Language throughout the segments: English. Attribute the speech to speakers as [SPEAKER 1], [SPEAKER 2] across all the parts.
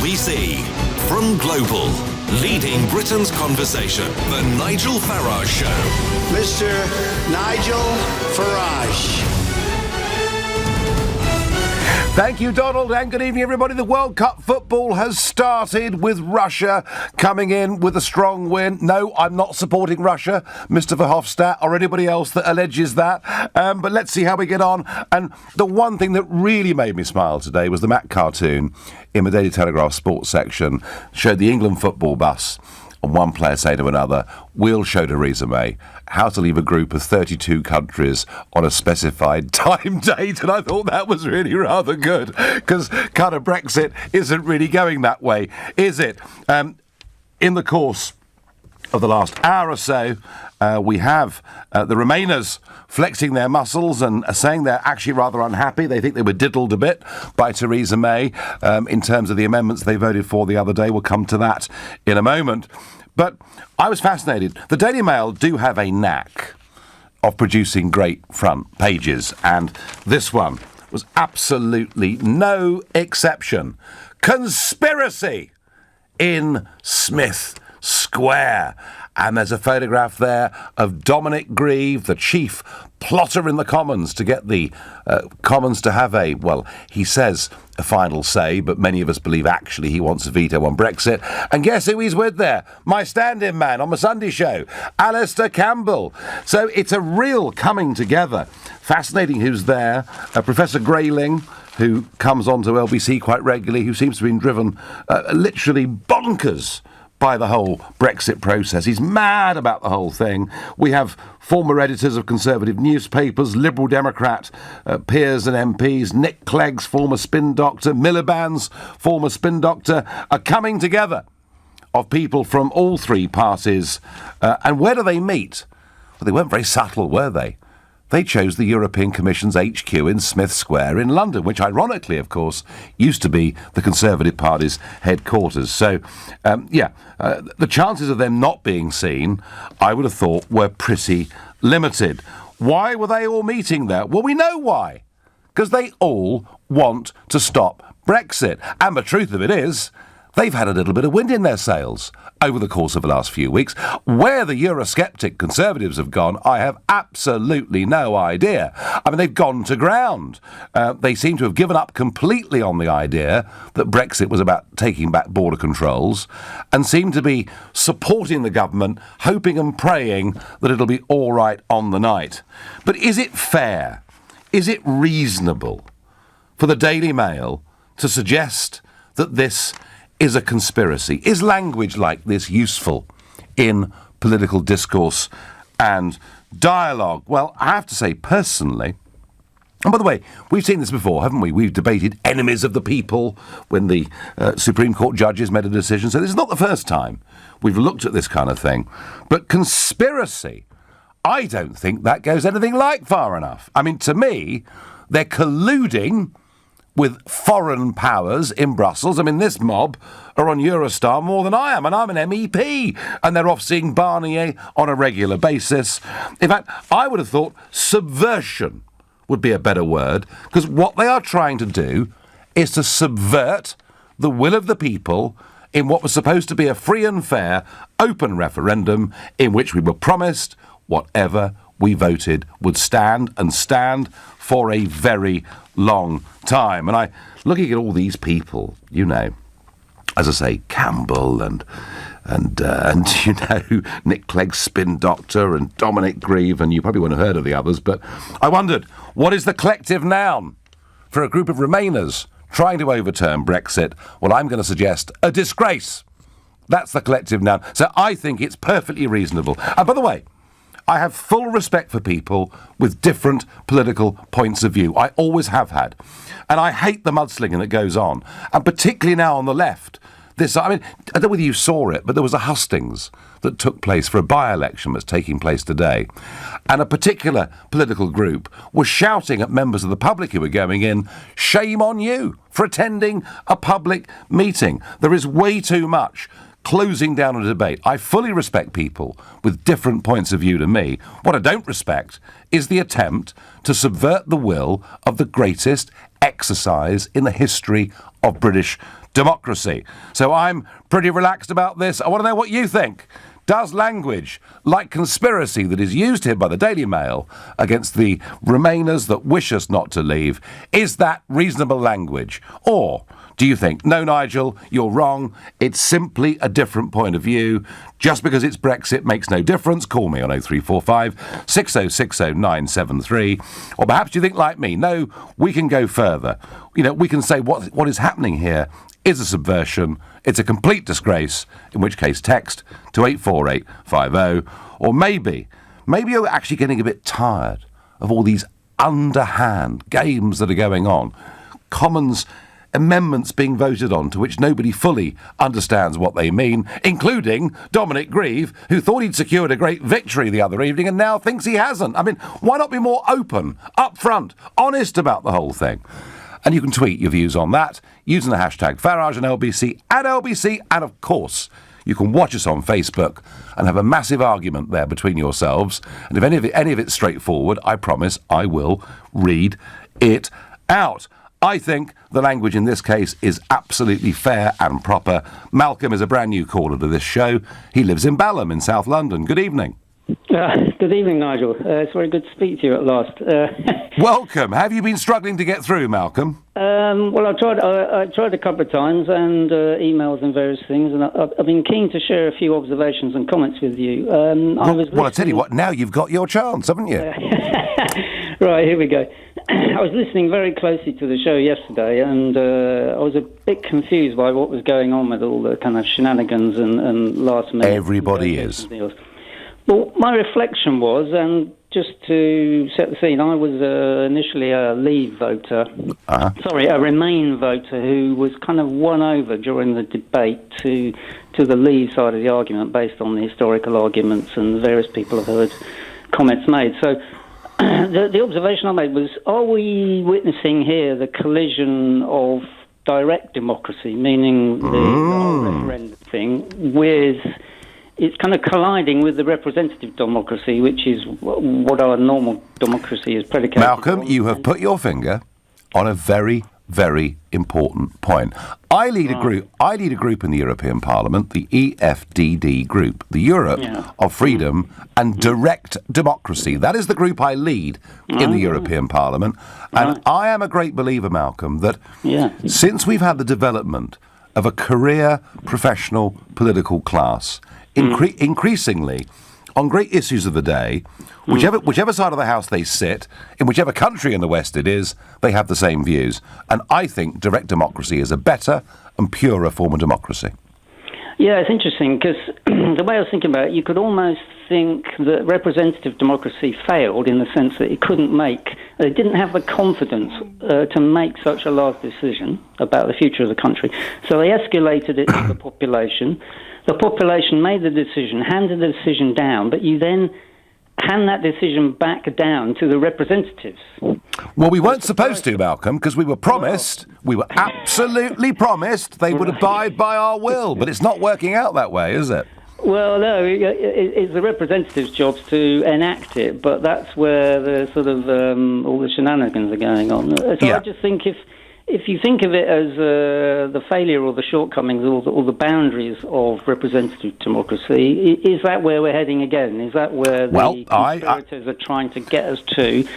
[SPEAKER 1] LBC. From Global, leading Britain's conversation, The Nigel Farage Show.
[SPEAKER 2] Mr. Nigel Farage.
[SPEAKER 3] Thank you, Donald, and good evening, everybody. The World Cup football has started with Russia coming in with a strong win. No, I'm not supporting Russia, Mr. Verhofstadt, or anybody else that alleges that. But let's see how we get on. And the one thing that really made me smile today was the Mac cartoon in the Daily Telegraph sports section showed the England football bus. And one player saying to another, "We'll show Theresa May how to leave a group of 32 countries on a specified time date." And I thought that was really rather good, because kind of Brexit isn't really going that way, is it? In the course of the last hour or so, we have the Remainers flexing their muscles and saying they're actually rather unhappy. They think they were diddled a bit by Theresa May in terms of the amendments they voted for the other day. We'll come to that in a moment. But I was fascinated. The Daily Mail do have a knack of producing great front pages, and this one was absolutely no exception. Conspiracy in Smith Square. And there's a photograph there of Dominic Grieve, the chief plotter in the Commons, to get the Commons to have a, well, he says a final say, but many of us believe actually he wants a veto on Brexit. And guess who he's with there? My stand-in man on the Sunday show, Alistair Campbell. So it's a real coming together. Fascinating who's there. Professor Grayling, who comes on to LBC quite regularly, who seems to have been driven literally bonkers by the whole Brexit process. He's mad about the whole thing. We have former editors of Conservative newspapers, Liberal Democrat peers and MPs, Nick Clegg's former spin doctor, Miliband's former spin doctor, are coming together of people from all three parties. And where do they meet? Well, they weren't very subtle, were they? They chose the European Commission's HQ in Smith Square in London, which ironically, of course, used to be the Conservative Party's headquarters. So, the chances of them not being seen, I would have thought, were pretty limited. Why were they all meeting there? Well, we know why. Because they all want to stop Brexit. And the truth of it is, they've had a little bit of wind in their sails over the course of the last few weeks. Where the Eurosceptic Conservatives have gone, I have absolutely no idea. I mean, they've gone to ground. They seem to have given up completely on the idea that Brexit was about taking back border controls, and seem to be supporting the government, hoping and praying that it'll be all right on the night. But is it fair? Is it reasonable for the Daily Mail to suggest that this is a conspiracy? Is language like this useful in political discourse and dialogue? Well, I have to say personally, and by the way, we've seen this before, haven't we? We've debated enemies of the people when the Supreme Court judges made a decision. So this is not the first time we've looked at this kind of thing. But conspiracy, I don't think that goes anything like far enough. I mean, to me, they're colluding with foreign powers in Brussels. I mean, this mob are on Eurostar more than I am, and I'm an MEP, and they're off seeing Barnier on a regular basis. In fact, I would have thought subversion would be a better word, because what they are trying to do is to subvert the will of the people in what was supposed to be a free and fair, open referendum in which we were promised whatever we voted would stand, and stand for a very long time. And looking at all these people, you know, as I say, Campbell and you know, Nick Clegg's spin doctor and Dominic Grieve, and you probably wouldn't have heard of the others, but I wondered, what is the collective noun for a group of Remainers trying to overturn Brexit? Well, I'm going to suggest a disgrace. That's the collective noun. So I think it's perfectly reasonable. And by the way, I have full respect for people with different political points of view. I always have had. And I hate the mudslinging that goes on. And particularly now on the left. I don't know whether you saw it, but there was a hustings that took place for a by-election that's taking place today. And a particular political group was shouting at members of the public who were going in, "Shame on you for attending a public meeting." There is way too much closing down a debate. I fully respect people with different points of view to me. What I don't respect is the attempt to subvert the will of the greatest exercise in the history of British democracy. So I'm pretty relaxed about this. I want to know what you think. Does language like conspiracy that is used here by the Daily Mail against the Remainers that wish us not to leave, is that reasonable language? Or do you think, no, Nigel, you're wrong, it's simply a different point of view. Just because it's Brexit makes no difference. Call me on 0345 6060 973. Or perhaps you think like me, no, we can go further. You know, we can say what is happening here is a subversion, it's a complete disgrace, in which case text to 84850. Or maybe you're actually getting a bit tired of all these underhand games that are going on. Commons amendments being voted on to which nobody fully understands what they mean, including Dominic Grieve, who thought he'd secured a great victory the other evening and now thinks he hasn't. I mean, why not be more open, upfront, honest about the whole thing? And you can tweet your views on that using the hashtag Farage and LBC at LBC. And of course, you can watch us on Facebook and have a massive argument there between yourselves. And if any of it's straightforward, I promise I will read it out. I think the language in this case is absolutely fair and proper. Malcolm is a brand new caller to this show. He lives in Balham in South London. Good evening.
[SPEAKER 4] Good evening, Nigel. It's very good to speak to you at last.
[SPEAKER 3] Welcome. Have you been struggling to get through, Malcolm?
[SPEAKER 4] Well, I tried a couple of times and emails and various things, and I've been keen to share a few observations and comments with you.
[SPEAKER 3] Well, I tell you what, now you've got your chance, haven't you?
[SPEAKER 4] Right, here we go. I was listening very closely to the show yesterday, and I was a bit confused by what was going on with all the kind of shenanigans and last-minute...
[SPEAKER 3] Everybody is.
[SPEAKER 4] Deals. Well, my reflection was, and just to set the scene, I was initially a Leave voter, a Remain voter who was kind of won over during the debate to the Leave side of the argument based on the historical arguments, and various people have heard comments made. So the observation I made was, are we witnessing here the collision of direct democracy, meaning the whole referendum thing, with... It's kind of colliding with the representative democracy, which is what our normal democracy is predicated on.
[SPEAKER 3] Malcolm, you have put your finger on a very, very important point. I lead a group in the European Parliament, the EFDD group, the Europe of Freedom and Direct Democracy. That is the group I lead in the European Parliament. And I am a great believer, Malcolm, that since we've had the development of a career, professional, political class, increasingly, on great issues of the day, whichever side of the house they sit, in whichever country in the West it is, they have the same views. And I think direct democracy is a better and purer form of democracy.
[SPEAKER 4] Yeah, it's interesting, because the way I was thinking about it, you could almost think that representative democracy failed in the sense that it didn't have the confidence to make such a large decision about the future of the country. So they escalated it to the population. The population made the decision, handed the decision down, but you then hand that decision back down to the representatives.
[SPEAKER 3] Well, we weren't supposed to, Malcolm, because we were promised, we were absolutely promised they would abide by our will, but it's not working out that way, is it?
[SPEAKER 4] Well, no, it's the representatives' jobs to enact it, but that's where the sort of all the shenanigans are going on. So I just think if you think of it as the failure or the shortcomings or the boundaries of representative democracy, is that where we're heading again? Is that where the conspirators are trying to get us to?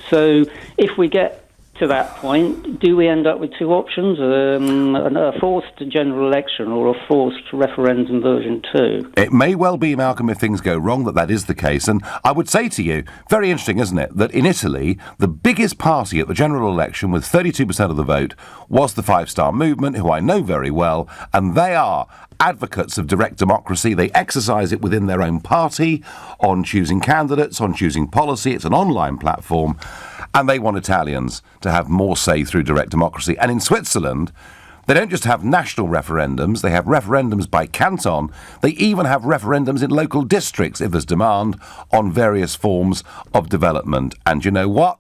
[SPEAKER 4] So if we get to that point, do we end up with two options, a forced general election or a forced referendum version 2?
[SPEAKER 3] It may well be, Malcolm, if things go wrong, that is the case. And I would say to you, very interesting, isn't it, that in Italy, the biggest party at the general election with 32% of the vote was the Five Star Movement, who I know very well, and they are advocates of direct democracy. They exercise it within their own party on choosing candidates, on choosing policy. It's an online platform. And they want Italians to have more say through direct democracy. And in Switzerland, they don't just have national referendums, they have referendums by canton. They even have referendums in local districts if there's demand on various forms of development. And you know what?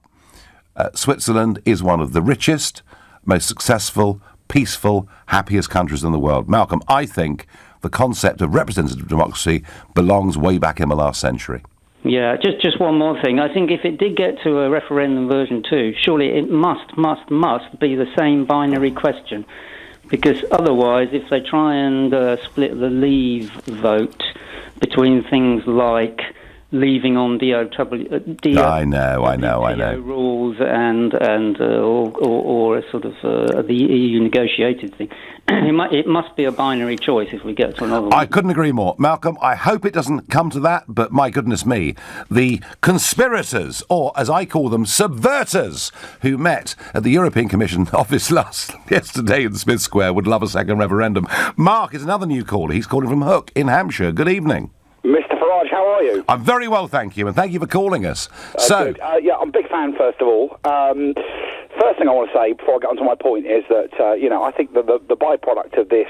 [SPEAKER 3] Switzerland is one of the richest, most successful, peaceful, happiest countries in the world. Malcolm, I think the concept of representative democracy belongs way back in the last century.
[SPEAKER 4] Yeah, just one more thing. I think if it did get to a referendum version 2, surely it must be the same binary question because otherwise, if they try and split the leave vote between things like leaving on WTO rules and or a sort of the EU negotiated thing, it must be a binary choice if we get to another one.
[SPEAKER 3] I couldn't agree more. Malcolm, I hope it doesn't come to that, but my goodness me, the conspirators, or as I call them, subverters, who met at the European Commission office yesterday in Smith Square would love a second referendum. Mark is another new caller. He's calling from Hook in Hampshire. Good evening.
[SPEAKER 5] Mr. Farage, how are you?
[SPEAKER 3] I'm very well, thank you, and thank you for calling us.
[SPEAKER 5] Good. I'm a big fan, first of all. First thing I want to say, before I get onto my point, is that, I think the byproduct of this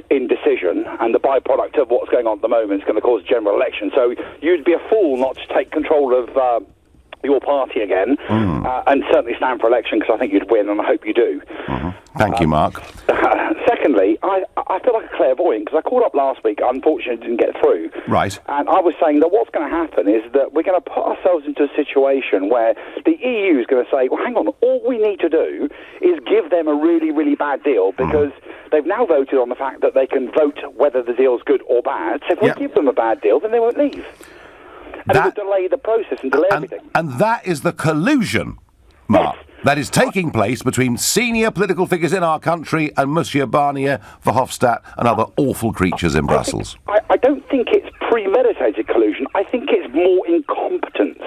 [SPEAKER 5] indecision and the byproduct of what's going on at the moment is going to cause a general election. So you'd be a fool not to take control of your party again and certainly stand for election, because I think you'd win, and I hope you do.
[SPEAKER 3] Thank you, Mark.
[SPEAKER 5] Secondly, I feel like a clairvoyant, because I called up last week, unfortunately didn't get through.
[SPEAKER 3] Right.
[SPEAKER 5] And I was saying that what's going to happen is that we're going to put ourselves into a situation where the EU is going to say, well, hang on, all we need to do is give them a really, really bad deal, because they've now voted on the fact that they can vote whether the deal's good or bad. So if we give them a bad deal, then they won't leave. And it will delay the process and delay everything.
[SPEAKER 3] And that is the collusion, Mark, that is taking place between senior political figures in our country and Monsieur Barnier, Verhofstadt and other awful creatures in Brussels.
[SPEAKER 5] I don't think it's premeditated collusion. I think it's more incompetence.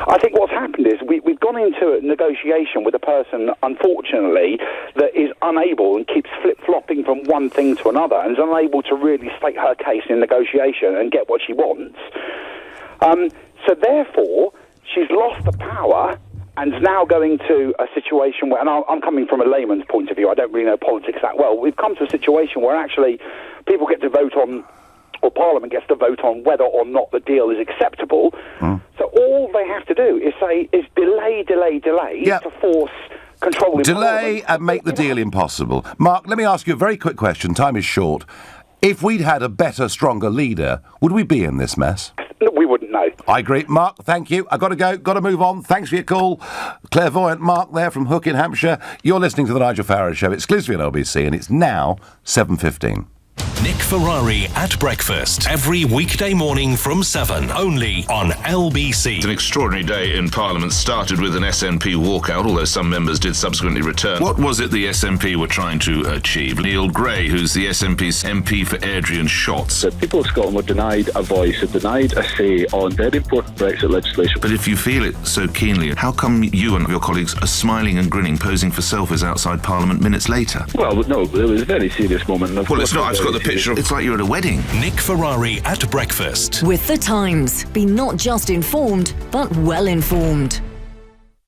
[SPEAKER 5] I think what's happened is we've gone into a negotiation with a person, unfortunately, that is unable and keeps flip-flopping from one thing to another and is unable to really state her case in negotiation and get what she wants. So therefore, she's lost the power and is now going to a situation where, and I'm coming from a layman's point of view, I don't really know politics that well, we've come to a situation where actually people get to vote on, or Parliament gets to vote on whether or not the deal is acceptable. So all they have to do is delay to force control in
[SPEAKER 3] Delay
[SPEAKER 5] Parliament.
[SPEAKER 3] and make the deal impossible. Mark, let me ask you a very quick question. Time is short. If we'd had a better, stronger leader, would we be in this mess?
[SPEAKER 5] We wouldn't know.
[SPEAKER 3] I agree. Mark, thank you. I've got to go. Got to move on. Thanks for your call. Clairvoyant Mark there from Hook in Hampshire. You're listening to The Nigel Farage Show. Exclusively on LBC, and it's now 7:15.
[SPEAKER 1] Nick Ferrari at breakfast every weekday morning from 7, only on LBC.
[SPEAKER 6] An extraordinary day in Parliament started with an SNP walkout, although some members did subsequently return. What was it the SNP were trying to achieve? Neil Gray, who's the SNP's MP for Airdrie and Shotts.
[SPEAKER 7] The people of Scotland were denied a voice and denied a say on very important Brexit legislation.
[SPEAKER 6] But if you feel it so keenly, how come you and your colleagues are smiling and grinning, posing for selfies outside Parliament minutes later?
[SPEAKER 7] Well, no, it was a very serious moment.
[SPEAKER 6] Well, it's not. I've got the picture. It's like you're at a wedding.
[SPEAKER 1] Nick Ferrari at breakfast.
[SPEAKER 8] With The Times. Be not just informed, but well informed.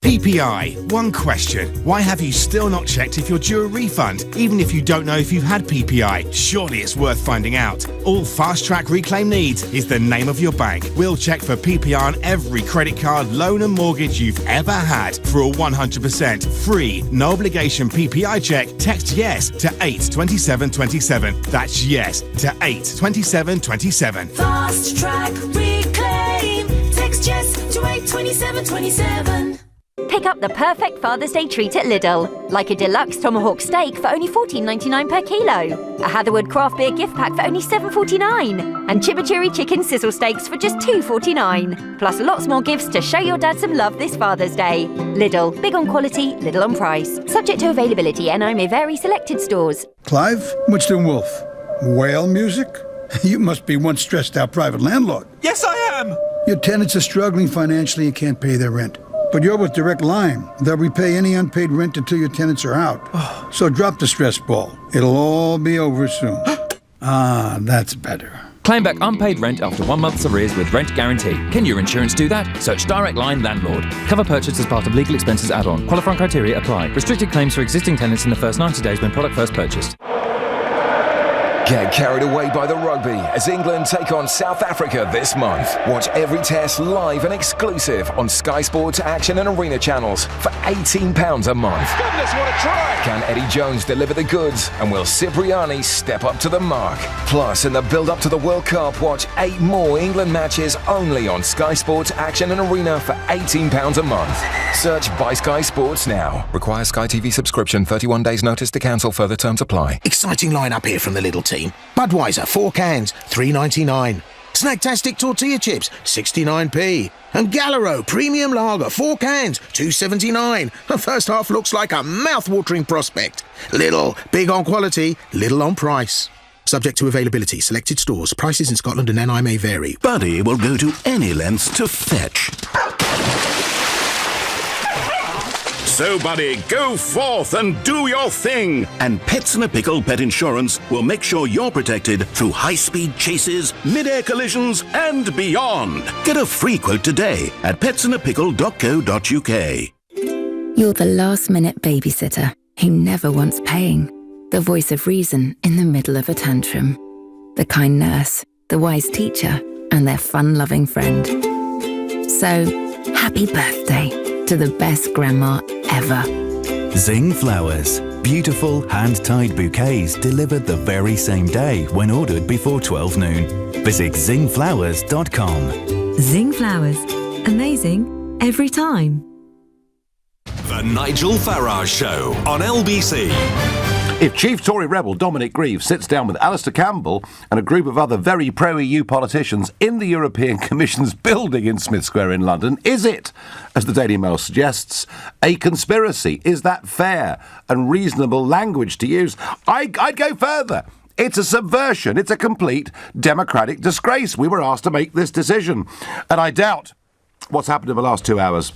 [SPEAKER 9] PPI. One question. Why have you still not checked if you're due a refund, even if you don't know if you've had PPI? Surely it's worth finding out. All Fast Track Reclaim Needs is the name of your bank. We'll check for PPI on every credit card, loan and mortgage you've ever had. For a 100% free, no obligation PPI check, text YES to 82727. That's YES to 82727.
[SPEAKER 10] Fast Track Reclaim. Text YES to 82727.
[SPEAKER 11] Pick up the perfect Father's Day treat at Lidl, like a deluxe tomahawk steak for only $14.99 per kilo, a Hatherwood craft beer gift pack for only $7.49, and chimichurri chicken sizzle steaks for just $2.49. Plus lots more gifts to show your dad some love this Father's Day. Lidl, big on quality, little on price. Subject to availability, NI may vary, selected stores.
[SPEAKER 12] Clive, Winston Wolfe, whale music? You must be one stressed out private landlord.
[SPEAKER 13] Yes, I am!
[SPEAKER 12] Your tenants are struggling financially and can't pay their rent. But you're with Direct Line. They'll repay any unpaid rent until your tenants are out. So drop the stress ball. It'll all be over soon. That's better.
[SPEAKER 13] Claim back unpaid rent after 1 month's arrears with rent guarantee. Can your insurance do that? Search Direct Line Landlord. Cover purchased as part of legal expenses add-on. Qualifying criteria apply. Restricted claims for existing tenants in the first 90 days when product first purchased.
[SPEAKER 14] Get carried away by the rugby as England take on South Africa this month. Watch every test live and exclusive on Sky Sports Action and Arena channels for £18 a month.
[SPEAKER 15] Goodness, what a try!
[SPEAKER 14] Can Eddie Jones deliver the goods, and will Cipriani step up to the mark? Plus, in the build-up to the World Cup, watch 8 more England matches only on Sky Sports Action and Arena for £18 a month. Search by Sky Sports now. Requires Sky TV subscription, 31 days notice to cancel, further terms apply.
[SPEAKER 16] Exciting line-up here from the Lidl team. Budweiser, 4 cans, $3.99. Snacktastic tortilla chips, 69p. And Gallero Premium Lager, 4 cans, $2.79. The first half looks like a mouth-watering prospect. Lidl, big on quality, little on price. Subject to availability, selected stores. Prices in Scotland and NI may vary.
[SPEAKER 17] Buddy will go to any lengths to fetch. So, Buddy, go forth and do your thing. And Pets in a Pickle Pet Insurance will make sure you're protected through high-speed chases, mid-air collisions, and beyond. Get a free quote today at petsinthepickle.co.uk.
[SPEAKER 18] You're the last-minute babysitter who never wants paying. The voice of reason in the middle of a tantrum. The kind nurse, the wise teacher, and their fun-loving friend. So, happy birthday to the best grandma ever.
[SPEAKER 19] Zing Flowers. Beautiful hand-tied bouquets delivered the very same day when ordered before 12 noon. Visit zingflowers.com.
[SPEAKER 20] Zing Flowers. Amazing every time.
[SPEAKER 1] The Nigel Farage Show on LBC.
[SPEAKER 3] If Chief Tory rebel Dominic Grieve sits down with Alistair Campbell and a group of other very pro-EU politicians in the European Commission's building in Smith Square in London, is it, as the Daily Mail suggests, a conspiracy? Is that fair and reasonable language to use? I'd go further. It's a subversion. It's a complete democratic disgrace. We were asked to make this decision. And I doubt what's happened in the last 2 hours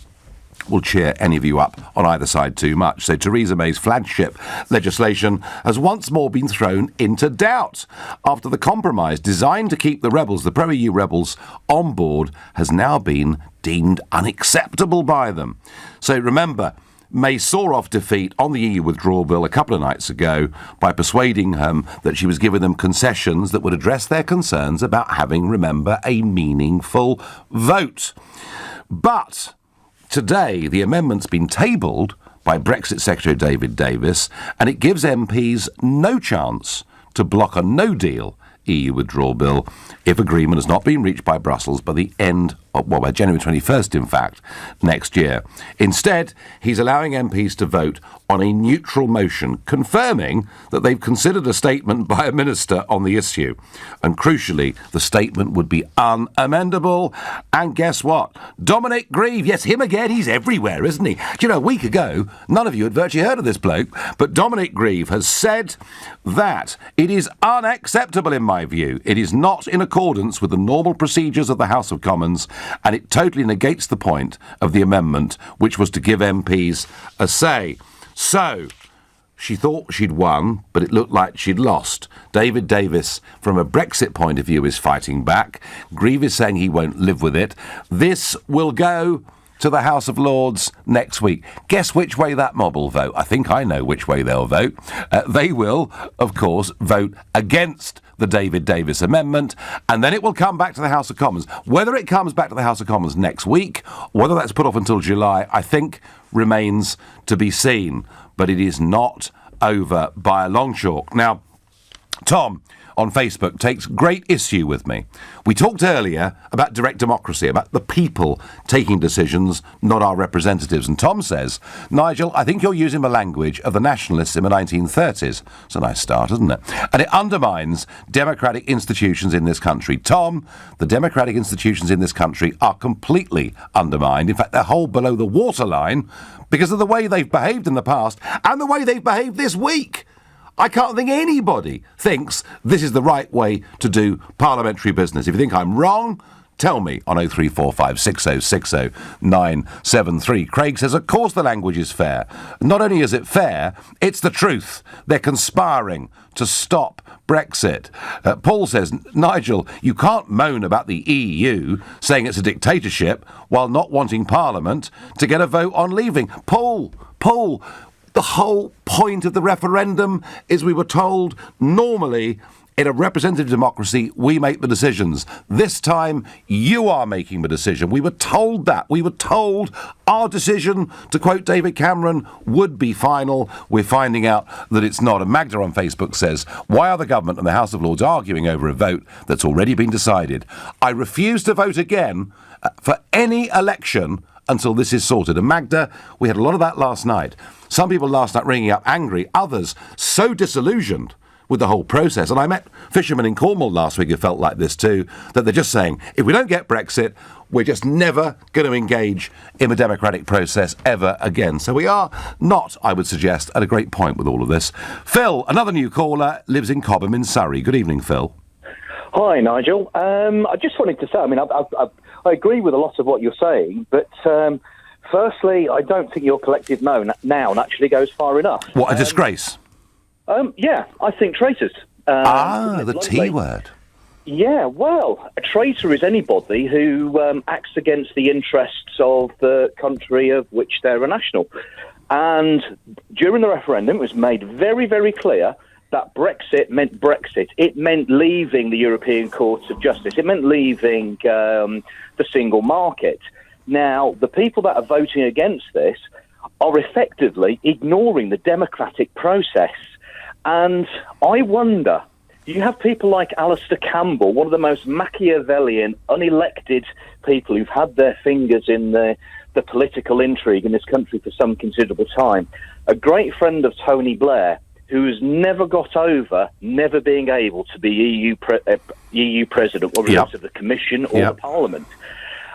[SPEAKER 3] will cheer any of you up on either side too much. So Theresa May's flagship legislation has once more been thrown into doubt after the compromise designed to keep the rebels, the pro-EU rebels, on board has now been deemed unacceptable by them. So remember, May saw off defeat on the EU withdrawal bill a couple of nights ago by persuading them that she was giving them concessions that would address their concerns about having, remember, a meaningful vote. But today, the amendment's been tabled by Brexit Secretary David Davis, and it gives MPs no chance to block a no-deal EU withdrawal bill if agreement has not been reached by Brussels by the end of, well, by January 21st, in fact, next year. Instead, he's allowing MPs to vote on a neutral motion, confirming that they've considered a statement by a minister on the issue. And crucially, the statement would be unamendable. And guess what? Dominic Grieve, yes, him again, he's everywhere, isn't he? Do you know, a week ago, none of you had virtually heard of this bloke, but Dominic Grieve has said that it is unacceptable in my view. It is not in accordance with the normal procedures of the House of Commons, and it totally negates the point of the amendment, which was to give MPs a say. So, she thought she'd won, but it looked like she'd lost. David Davis, from a Brexit point of view, is fighting back. Grieve is saying he won't live with it. This will go to the House of Lords next week. Guess which way that mob will vote? I think I know which way they'll vote. They will, of course, vote against the David Davis amendment, and then it will come back to the House of Commons. Whether it comes back to the House of Commons next week, whether that's put off until July, I think remains to be seen. But it is not over by a long chalk. Now, Tom on Facebook takes great issue with me. We talked earlier about direct democracy, about the people taking decisions, not our representatives. And Tom says, Nigel, I think you're using the language of the nationalists in the 1930s. It's a nice start, isn't it? And it undermines democratic institutions in this country. Tom, the democratic institutions in this country are completely undermined. In fact, they're whole below the waterline because of the way they've behaved in the past and the way they've behaved this week. I can't think anybody thinks this is the right way to do parliamentary business. If you think I'm wrong, tell me on 0345 6060 973. Craig says, of course the language is fair. Not only is it fair, it's the truth. They're conspiring to stop Brexit. Paul says, Nigel, you can't moan about the EU saying it's a dictatorship while not wanting Parliament to get a vote on leaving. Paul, The whole point of the referendum is we were told normally in a representative democracy, we make the decisions. This time, you are making the decision. We were told that. We were told our decision, to quote David Cameron, would be final. We're finding out that it's not. And Magda on Facebook says, why are the government and the House of Lords arguing over a vote that's already been decided? I refuse to vote again for any election until this is sorted. And Magda, we had a lot of that last night. Some people last night ringing up angry, others so disillusioned with the whole process. And I met fishermen in Cornwall last week who felt like this too, that they're just saying, if we don't get Brexit, we're just never going to engage in the democratic process ever again. So we are not, I would suggest, at a great point with all of this. Phil, another new caller, lives in Cobham in Surrey. Good evening, Phil.
[SPEAKER 15] Hi, Nigel. I just wanted to say, I agree with a lot of what you're saying, but firstly, I don't think your collective noun actually goes far enough.
[SPEAKER 3] What, a disgrace?
[SPEAKER 15] Yeah, I think traitors.
[SPEAKER 3] The T word.
[SPEAKER 15] Yeah, well, a traitor is anybody who acts against the interests of the country of which they're a national. And during the referendum, it was made very, very clear that Brexit meant Brexit. It meant leaving the European Courts of Justice. It meant leaving the single market. Now, the people that are voting against this are effectively ignoring the democratic process. And I wonder, you have people like Alistair Campbell, one of the most Machiavellian, unelected people who've had their fingers in the political intrigue in this country for some considerable time, a great friend of Tony Blair, who's never got over never being able to be EU president, or yep. of the Commission or yep. the Parliament.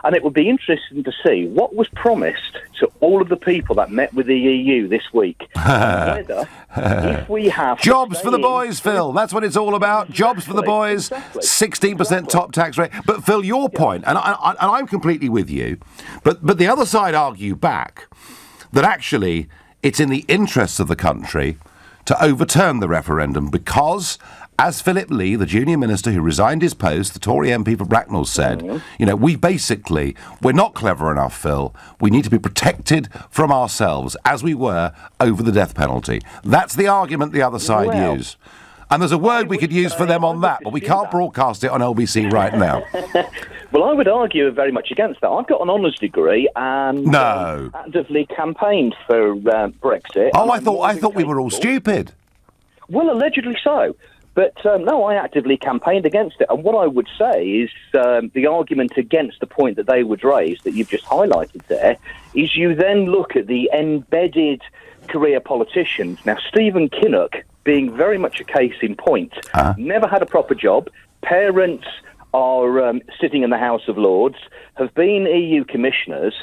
[SPEAKER 15] And it would be interesting to see what was promised to all of the people that met with the EU this week. Whether, if we have...
[SPEAKER 3] Jobs for the boys, Phil. That's what it's all about. Jobs for the boys. Exactly. 16% top tax rate. But, Phil, your point, and I'm completely with you, but the other side argue back that actually it's in the interests of the country to overturn the referendum because, as Philip Lee, the junior minister who resigned his post, the Tory MP for Bracknell, said, we're not clever enough, Phil. We need to be protected from ourselves, as we were over the death penalty. That's the argument the other side used. And there's a word we could use for them on that, but we can't broadcast it on LBC right now.
[SPEAKER 15] Well, I would argue very much against that. I've got an honours degree and actively campaigned for Brexit.
[SPEAKER 3] Oh, I thought we were all stupid.
[SPEAKER 15] Well, allegedly so. But no, I actively campaigned against it. And what I would say is the argument against the point that they would raise, that you've just highlighted there, is you then look at the embedded career politicians. Now, Stephen Kinnock, being very much a case in point, never had a proper job. Parents are sitting in the House of Lords, have been EU commissioners,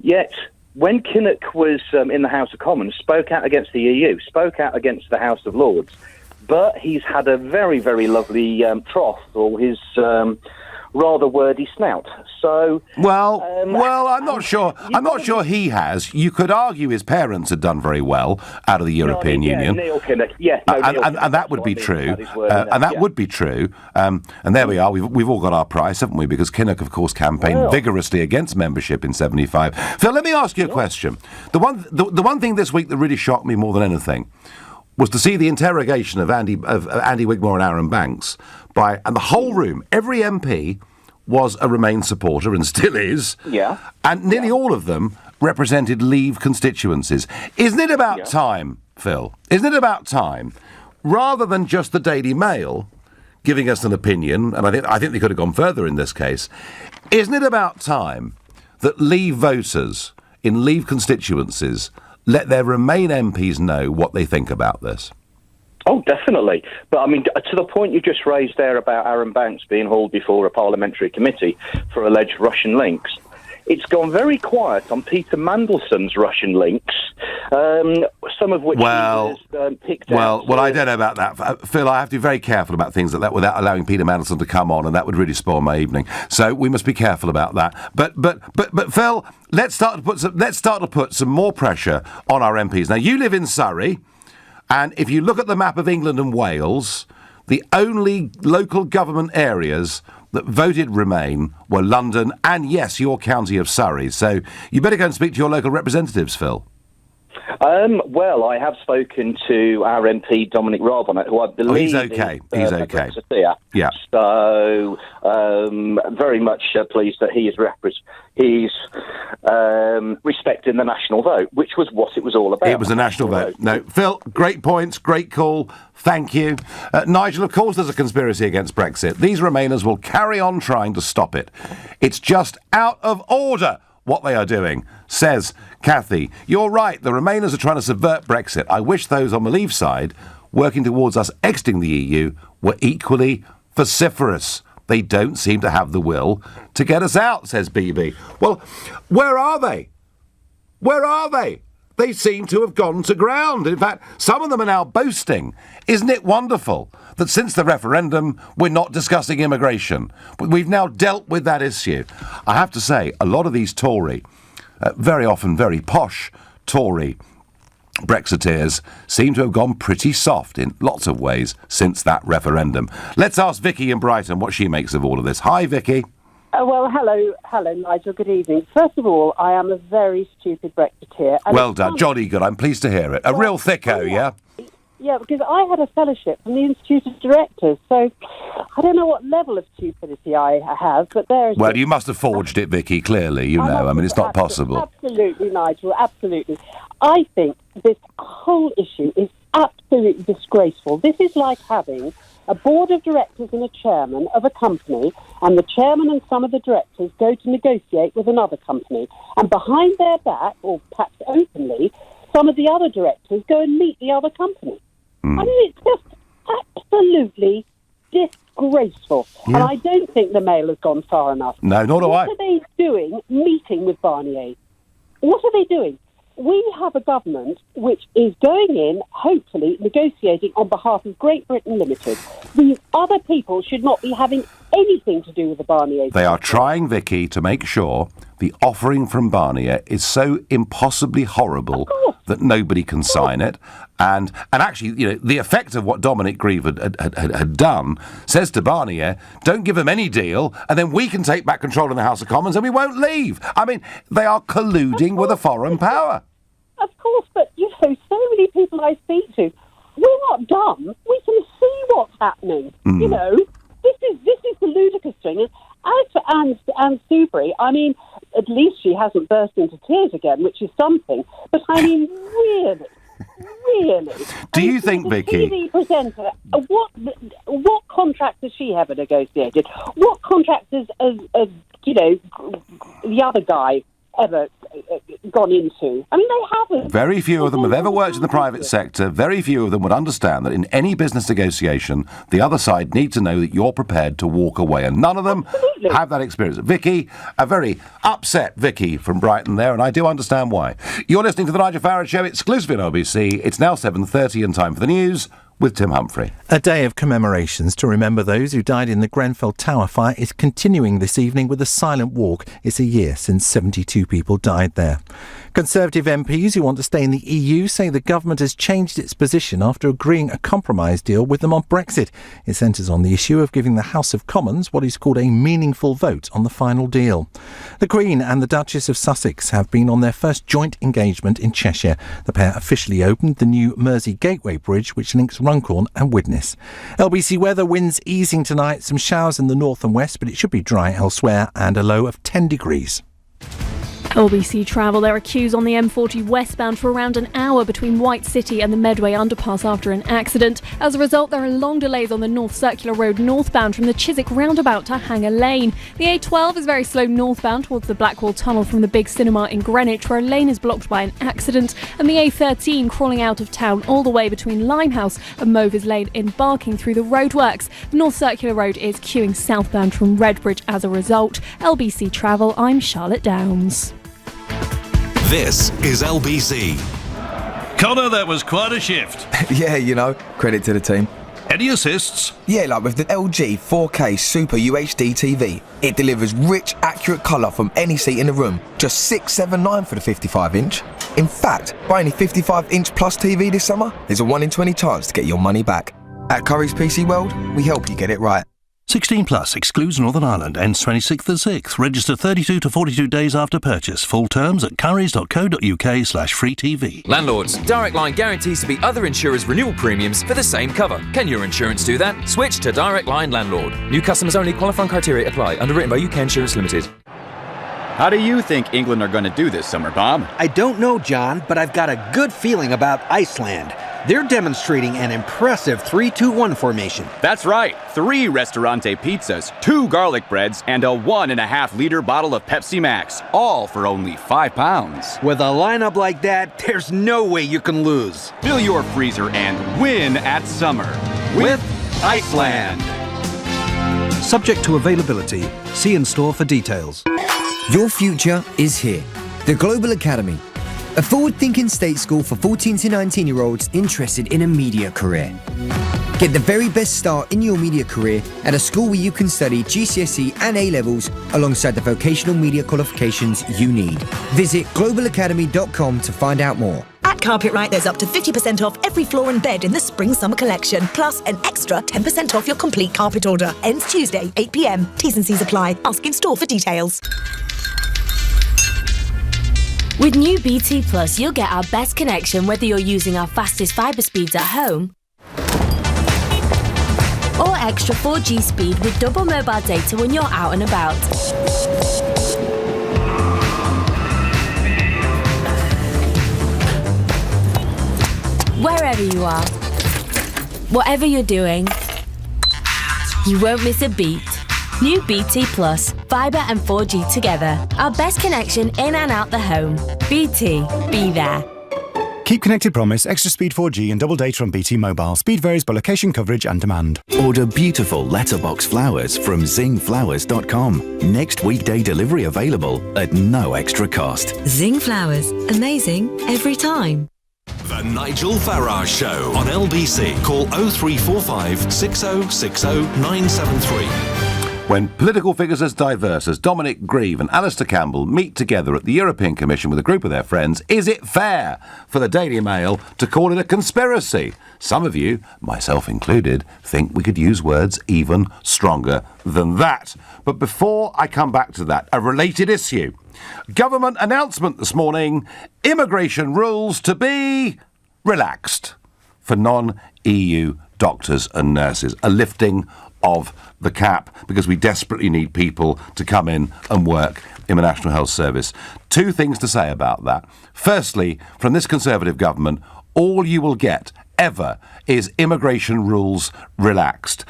[SPEAKER 15] yet when Kinnock was in the House of Commons, spoke out against the EU, spoke out against the House of Lords. But he's had a very, very lovely trough for his rather wordy snout. So,
[SPEAKER 3] well, I'm not sure. I'm not sure he has. You could argue his parents had done very well out of the European Union.
[SPEAKER 15] Neil Kinnock,
[SPEAKER 3] and that would be true. And that would be true. And there we are. We've all got our price, haven't we? Because Kinnock, of course, campaigned vigorously against membership in '75. Phil, let me ask you a question. The one thing this week that really shocked me more than anything was to see the interrogation of Andy Wigmore and Aaron Banks and the whole room, every MP was a Remain supporter and still is.
[SPEAKER 15] Yeah.
[SPEAKER 3] And nearly all of them represented Leave constituencies. Isn't it about time, Phil? Isn't it about time, rather than just the Daily Mail giving us an opinion, and I think they could have gone further in this case, isn't it about time that Leave voters in Leave constituencies let their Remain MPs know what they think about this?
[SPEAKER 15] Oh, definitely. But, I mean, to the point you just raised there about Aaron Banks being hauled before a parliamentary committee for alleged Russian links, it's gone very quiet on Peter Mandelson's Russian links, some of which he has picked out.
[SPEAKER 3] Well, I don't know about that. Phil, I have to be very careful about things like that without allowing Peter Mandelson to come on, and that would really spoil my evening. So we must be careful about that. But Phil, let's start to put some more pressure on our MPs. Now, you live in Surrey, and if you look at the map of England and Wales, the only local government areas that voted Remain were London and, yes, your county of Surrey. So you better go and speak to your local representatives, Phil.
[SPEAKER 15] Well, I have spoken to our MP Dominic Raab on it, who I believe
[SPEAKER 3] he's okay. He's okay. Yeah.
[SPEAKER 15] So very much pleased that he's respecting the national vote, which was what it was all about.
[SPEAKER 3] It was a national vote. No, Phil, great points, great call. Thank you. Nigel, of course there's a conspiracy against Brexit. These Remainers will carry on trying to stop it. It's just out of order what they are doing, says Kathy. You're right, the Remainers are trying to subvert Brexit. I wish those on the Leave side, working towards us exiting the EU, were equally vociferous. They don't seem to have the will to get us out, says BB. Well, where are they? Where are they? They seem to have gone to ground. In fact, some of them are now boasting. Isn't it wonderful that since the referendum, we're not discussing immigration? But we've now dealt with that issue. I have to say, a lot of these Tory, very often very posh Tory Brexiteers seem to have gone pretty soft in lots of ways since that referendum. Let's ask Vicky in Brighton what she makes of all of this. Hi, Vicky.
[SPEAKER 21] Well, hello, Nigel. Good evening. First of all, I am a very stupid Brexiteer.
[SPEAKER 3] Well done, jolly good. I'm pleased to hear it. A real thicko, yeah?
[SPEAKER 21] Yeah, because I had a fellowship from the Institute of Directors, so I don't know what level of stupidity I have, but there's...
[SPEAKER 3] Well, you must have forged it, Vicky, clearly, you know. I mean, it's not possible.
[SPEAKER 21] Absolutely, Nigel, absolutely. I think this whole issue is absolutely disgraceful. This is like having a board of directors and a chairman of a company, and the chairman and some of the directors go to negotiate with another company, and behind their back, or perhaps openly, some of the other directors go and meet the other company. I mean, it's just absolutely disgraceful. Yeah. And I don't think the Mail has gone far enough.
[SPEAKER 3] No, nor do I.
[SPEAKER 21] What are they doing meeting with Barnier? What are they doing? We have a government which is going in, hopefully, negotiating on behalf of Great Britain Limited. These other people should not be having anything to do with the Barnier.
[SPEAKER 3] They are trying, Vicky, to make sure the offering from Barnier is so impossibly horrible that nobody can sign it. And actually, you know, the effect of what Dominic Grieve had done says to Barnier, don't give them any deal, and then we can take back control in the House of Commons and we won't leave. I mean, they are colluding with a foreign power.
[SPEAKER 21] Of course, but, you know, so many people I speak to, we're not dumb. We can see what's happening. You know, this is the ludicrous thing. As for Anne Soubry, I mean, at least she hasn't burst into tears again, which is something. But I mean, really.
[SPEAKER 3] Do you think, Vicky?
[SPEAKER 21] TV presenter, what contract has she ever negotiated? What contract has you know, the other guy ever gone into? I mean, they haven't.
[SPEAKER 3] Very few of them have ever worked in the private sector. Very few of them would understand that in any business negotiation, the other side need to know that you're prepared to walk away, and none of them have that experience. Vicky, a very upset Vicky from Brighton there, and I do understand why. You're listening to the Nigel Farage Show, exclusively on LBC. It's now 7:30 and time for the news with Tim Humphrey.
[SPEAKER 22] A day of commemorations to remember those who died in the Grenfell Tower fire is continuing this evening with a silent walk. It's a year since 72 people died there. Conservative MPs who want to stay in the EU say the government has changed its position after agreeing a compromise deal with them on Brexit. It centres on the issue of giving the House of Commons what is called a meaningful vote on the final deal. The Queen and the Duchess of Sussex have been on their first joint engagement in Cheshire. The pair officially opened the new Mersey Gateway Bridge, which links Runcorn and Widnes. LBC weather, winds easing tonight, some showers in the north and west, but it should be dry elsewhere, and a low of 10 degrees.
[SPEAKER 23] LBC Travel, there are queues on the M40 westbound for around an hour between White City and the Medway underpass after an accident. As a result, there are long delays on the North Circular Road northbound from the Chiswick roundabout to Hanger Lane. The A12 is very slow northbound towards the Blackwall Tunnel from the Big Cinema in Greenwich, where a lane is blocked by an accident, and the A13 crawling out of town all the way between Limehouse and Movers Lane embarking through the roadworks. The North Circular Road is queuing southbound from Redbridge as a result. LBC Travel, I'm Charlotte Downs.
[SPEAKER 1] This is LBC.
[SPEAKER 24] Connor, that was quite a shift.
[SPEAKER 25] Yeah, you know, credit to the team.
[SPEAKER 24] Any assists?
[SPEAKER 25] Yeah, like with the LG 4K Super UHD TV. It delivers rich, accurate colour from any seat in the room. Just $679 for the 55-inch. In fact, buy any 55-inch plus TV this summer, there's a 1 in 20 chance to get your money back. At Curry's PC World, we help you get it right.
[SPEAKER 24] 16 plus, excludes Northern Ireland, ends 26th of 6th. Register 32 to 42 days after purchase. Full terms at currys.co.uk/free TV.
[SPEAKER 13] Landlords, Direct Line guarantees to beat other insurers' renewal premiums for the same cover. Can your insurance do that? Switch to Direct Line Landlord. New customers only. Qualifying criteria apply. Underwritten by UK Insurance Limited.
[SPEAKER 2] How do you think England are going to do this summer, Bob?
[SPEAKER 4] I don't know, John, but I've got a good feeling about Iceland. They're demonstrating an impressive 3-2-1 formation.
[SPEAKER 2] That's right. 3 Restaurante pizzas, 2 garlic breads, and a 1.5-liter bottle of Pepsi Max. All for only £5.
[SPEAKER 4] With a lineup like that, there's no way you can lose.
[SPEAKER 2] Fill your freezer and win at summer with Iceland.
[SPEAKER 5] Subject to availability. See in store for details.
[SPEAKER 6] Your future is here. The Global Academy. A forward-thinking state school for 14 to 19-year-olds interested in a media career. Get the very best start in your media career at a school where you can study GCSE and A-levels alongside the vocational media qualifications you need. Visit globalacademy.com to find out more.
[SPEAKER 7] At Carpetright, there's up to 50% off every floor and bed in the Spring-Summer collection, plus an extra 10% off your complete carpet order. Ends Tuesday, 8 p.m. T's and C's apply. Ask in store for details.
[SPEAKER 26] With new BT Plus, you'll get our best connection whether you're using our fastest fibre speeds at home or extra 4G speed with double mobile data when you're out and about. Wherever you are, whatever you're doing, you won't miss a beat. New BT Plus, fibre and 4G together. Our best connection in and out the home. BT, be there.
[SPEAKER 27] Keep connected promise, extra speed 4G and double data on BT Mobile. Speed varies by location, coverage and demand.
[SPEAKER 19] Order beautiful letterbox flowers from zingflowers.com. Next weekday delivery available at no extra cost.
[SPEAKER 20] Zing Flowers. Amazing every time.
[SPEAKER 1] The Nigel Farage Show on LBC. Call 0345 6060 973.
[SPEAKER 3] When political figures as diverse as Dominic Grieve and Alistair Campbell meet together at the European Commission with a group of their friends, is it fair for the Daily Mail to call it a conspiracy? Some of you, myself included, think we could use words even stronger than that. But before I come back to that, a related issue. Government announcement this morning, immigration rules to be relaxed for non-EU doctors and nurses. A lifting of the cap because we desperately need people to come in and work in the National Health Service. 2 things to say about that. Firstly, from this Conservative government, all you will get ever is immigration rules relaxed.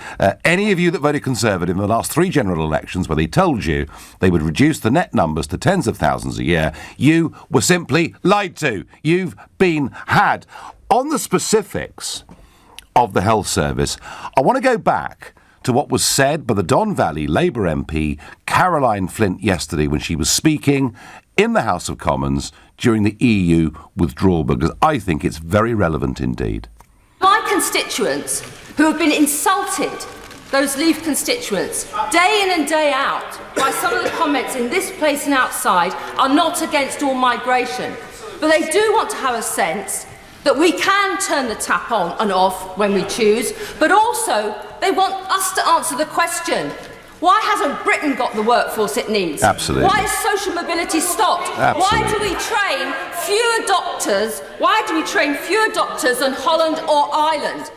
[SPEAKER 3] Any of you that voted Conservative in the last 3 general elections where they told you they would reduce the net numbers to tens of thousands a year, you were simply lied to. You've been had. On the specifics of the health service, I want to go back to what was said by the Don Valley Labour MP Caroline Flint yesterday when she was speaking in the House of Commons during the EU withdrawal, because I think it's very relevant indeed.
[SPEAKER 28] My constituents who have been insulted, those Leave constituents, day in and day out by some of the comments in this place and outside, are not against all migration. But they do want to have a sense that we can turn the tap on and off when we choose, but also they want us to answer the question, why hasn't Britain got the workforce it needs?
[SPEAKER 3] Absolutely.
[SPEAKER 28] Why is social mobility stopped?
[SPEAKER 3] Absolutely.
[SPEAKER 28] Why do we train fewer doctors? Why do we train fewer doctors than Holland or Ireland?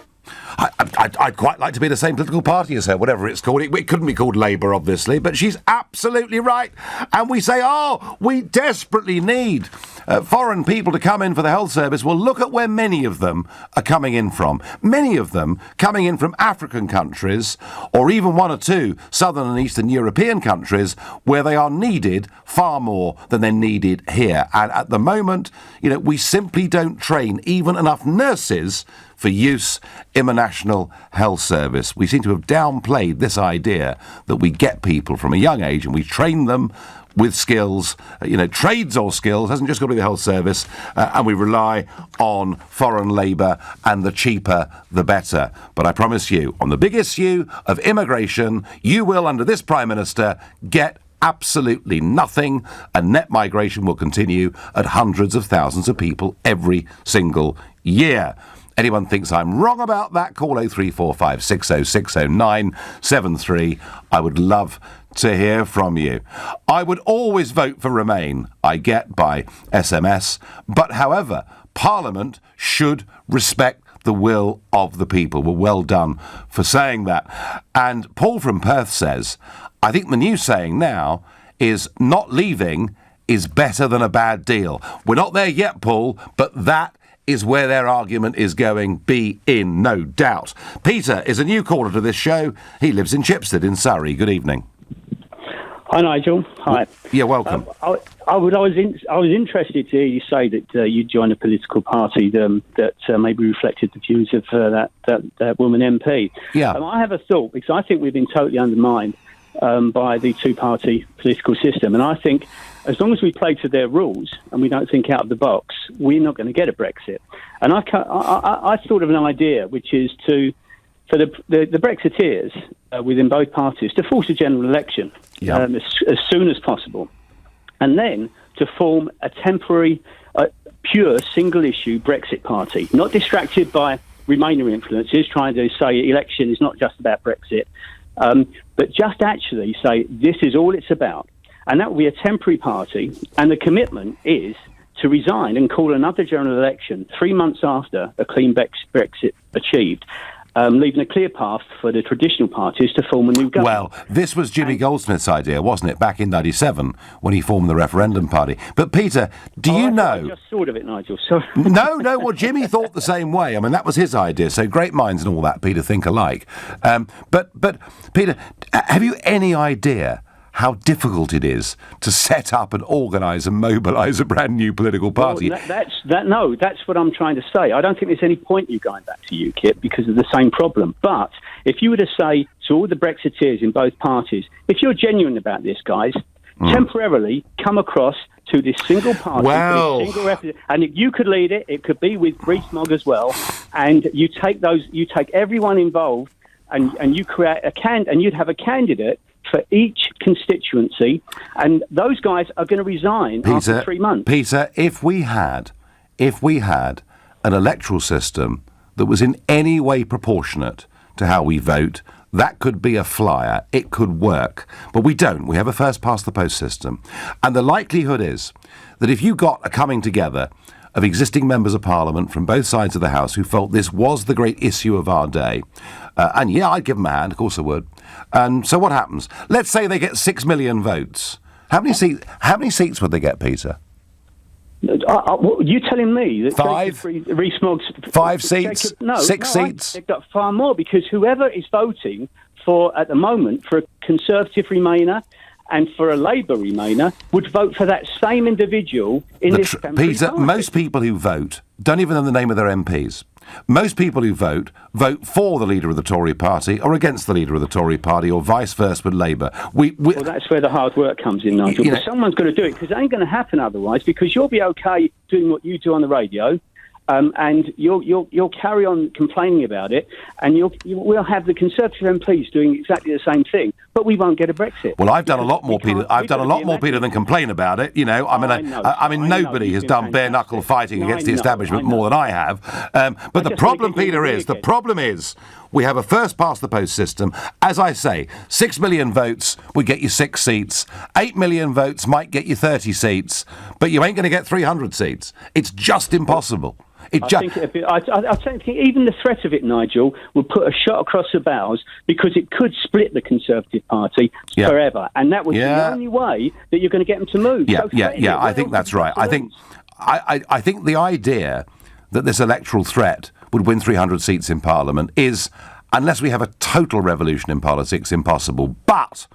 [SPEAKER 3] I'd quite like to be the same political party as her, whatever it's called. It couldn't be called Labour, obviously, but she's absolutely right. And we say, we desperately need foreign people to come in for the health service. Well, look at where many of them are coming in from. Many of them coming in from African countries, or even 1 or 2 southern and eastern European countries, where they are needed far more than they're needed here. And at the moment, we simply don't train even enough nurses for use in the National Health Service. We seem to have downplayed this idea that we get people from a young age and we train them with skills, trades or skills, hasn't just got to be the health service, and we rely on foreign labour, and the cheaper the better. But I promise you, on the big issue of immigration, you will, under this Prime Minister, get absolutely nothing, and net migration will continue at hundreds of thousands of people every single year. Anyone thinks I'm wrong about that, call 0345 6060973. I would love to hear from you. I would always vote for Remain, I get by SMS, but however, Parliament should respect the will of the people. Well, well done for saying that. And Paul from Perth says, I think the new saying now is not leaving is better than a bad deal. We're not there yet, Paul, but that is where their argument is going, be in, no doubt. Peter is a new caller to this show. He lives in Chipstead in Surrey. Good evening.
[SPEAKER 8] Hi, Nigel. Hi.
[SPEAKER 3] You're welcome.
[SPEAKER 8] I was interested to hear you say that you joined a political party that maybe reflected the views of that woman MP.
[SPEAKER 3] Yeah.
[SPEAKER 8] I have a thought, because I think we've been totally undermined by the two-party political system, and I think as long as we play to their rules and we don't think out of the box, we're not going to get a Brexit. And I thought of an idea, which is for the Brexiteers within both parties to force a general election as soon as possible, and then to form a temporary, pure single-issue Brexit party, not distracted by Remainer influences, trying to say election is not just about Brexit, but just actually say this is all it's about. And that will be a temporary party, and the commitment is to resign and call another general election 3 months after a clean Brexit achieved, leaving a clear path for the traditional parties to form a new government.
[SPEAKER 3] Well, this was Jimmy Goldsmith's idea, wasn't it, back in 97 when he formed the referendum party. But, Peter, do you know...
[SPEAKER 8] I just thought of it, Nigel. Sorry.
[SPEAKER 3] No, well, Jimmy thought the same way. I mean, that was his idea, so great minds and all that, Peter, think alike. But, Peter, have you any idea how difficult it is to set up and organise and mobilise a brand new political party?
[SPEAKER 8] Well, that's what I'm trying to say. I don't think there's any point you going back to UKIP because of the same problem. But if you were to say to all the Brexiteers in both parties, if you're genuine about this, guys, temporarily come across to this single party, and if you could lead it, it could be with Rees-Mogg as well, and you take everyone involved, and you create and you'd have a candidate for each constituency, and those guys are going to resign after 3 months.
[SPEAKER 3] Peter, if we had an electoral system that was in any way proportionate to how we vote, that could be a flyer. It could work. But we don't. We have a first-past-the-post system. And the likelihood is that if you got a coming together of existing members of Parliament from both sides of the House who felt this was the great issue of our day, and yeah, I'd give them a hand, of course I would. And so what happens? Let's say they get 6 million votes. How many seats would they get, Peter?
[SPEAKER 8] You telling me that
[SPEAKER 3] 5?
[SPEAKER 8] Rees-Mogg's
[SPEAKER 3] 5 seats? 6 seats?
[SPEAKER 8] They've got far more, because whoever is voting for, at the moment, for a Conservative Remainer and for a Labour Remainer would vote for that same individual in this temporary
[SPEAKER 3] Peter,
[SPEAKER 8] party.
[SPEAKER 3] most people who vote don't even know the name of their MPs. Most people who vote for the leader of the Tory party or against the leader of the Tory party, or vice versa with Labour.
[SPEAKER 8] Well, that's where the hard work comes in, Nigel. Someone's got to do it, because it ain't going to happen otherwise, because you'll be okay doing what you do on the radio, and you'll carry on complaining about it, and we'll have the Conservative MPs doing exactly the same thing, but we won't get a Brexit.
[SPEAKER 3] Well, I've done a lot more, Peter. I've done a lot more, Peter, than complain about it. You know, I mean, nobody has done bare knuckle fighting against the establishment more than I have. But the problem, Peter, is we have a first-past-the-post system. As I say, 6 million votes would get you 6 seats. 8 million votes might get you 30 seats, but you ain't going to get 300 seats. It's just impossible.
[SPEAKER 8] I think even the threat of it, Nigel, would put a shot across the bows, because it could split the Conservative Party forever, and that would be the only way that you're going to get them to move.
[SPEAKER 3] I think that's right. I think the idea that this electoral threat would win 300 seats in Parliament is, unless we have a total revolution in politics, impossible. But